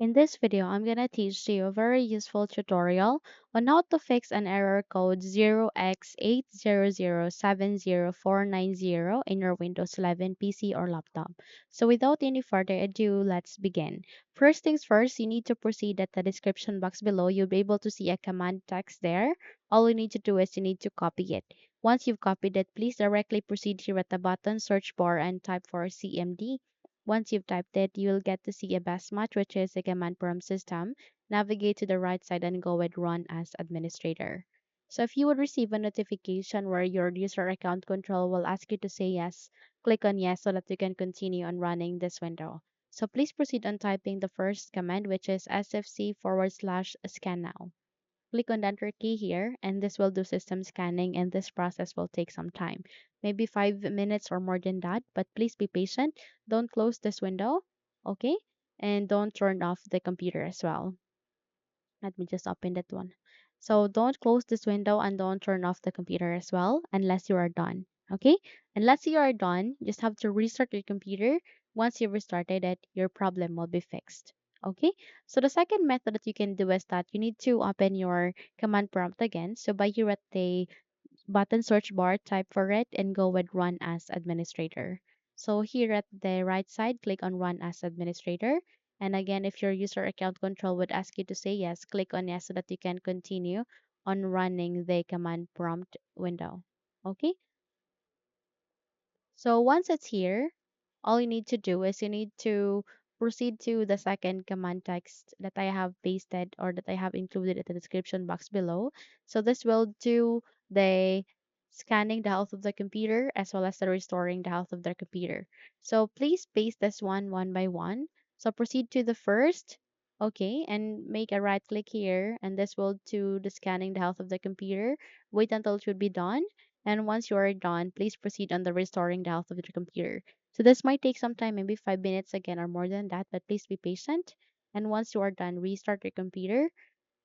In this video, I'm gonna teach you a very useful tutorial on how to fix an error code 0x80070490 in your Windows 11 PC or laptop. So without any further ado, let's begin. First things first, you need to proceed at the description box below. You'll be able to see a command text there. All you need to do is you need to copy it. Once you've copied it, please directly proceed here at the button search bar and type for CMD. Once you've typed it, you'll get to see a best match, which is a command prompt system. Navigate to the right side and go with Run as Administrator. So if you would receive a notification where your user account control will ask you to say yes, click on yes so that you can continue on running this window. So please proceed on typing the first command, which is sfc/scannow. Click on the enter key here, and this will do system scanning, and this process will take some time, maybe 5 minutes or more than that. But please be patient. Don't close this window, okay? And don't turn off the computer as well. Let me just open that one. So don't close this window and don't turn off the computer as well unless you are done. Okay? Unless you are done, you just have to restart your computer. Once you've restarted it, your problem will be fixed. Okay? So the second method that you can do is that you need to open your command prompt again. So by here at the button search bar, type for it and go with Run as Administrator. So here at the right side, click on Run as Administrator. And again, if your user account control would ask you to say yes, click on yes so that you can continue on running the command prompt window. Okay, so once it's here, all you need to do is you need to proceed to the second command text that I have pasted or that I have included in the description box below. So this will do the scanning the health of the computer as well as the restoring the health of the computer. So please paste this one by one. So proceed to the first, okay, and make a right click here, and this will do the scanning the health of the computer. Wait until it should be done, and once you are done, please proceed on the restoring the health of your computer. So this might take some time, maybe 5 minutes again or more than that, but please be patient. And once you are done, restart your computer.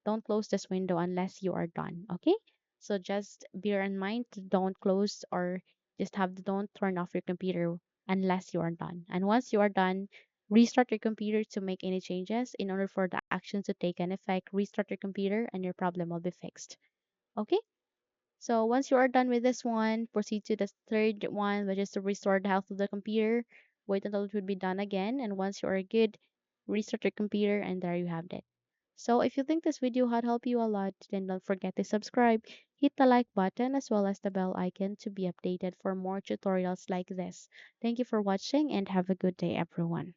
Don't close this window unless you are done. Okay? So just bear in mind to don't close or just have don't turn off your computer unless you are done. And once you are done, restart your computer to make any changes in order for the actions to take an effect. Restart your computer and your problem will be fixed. Okay? So once you are done with this one, proceed to the third one, which is to restore the health of the computer. Wait until it would be done again. And once you are good, restart your computer and there you have it. So if you think this video had helped you a lot, then don't forget to subscribe, hit the like button as well as the bell icon to be updated for more tutorials like this. Thank you for watching and have a good day everyone.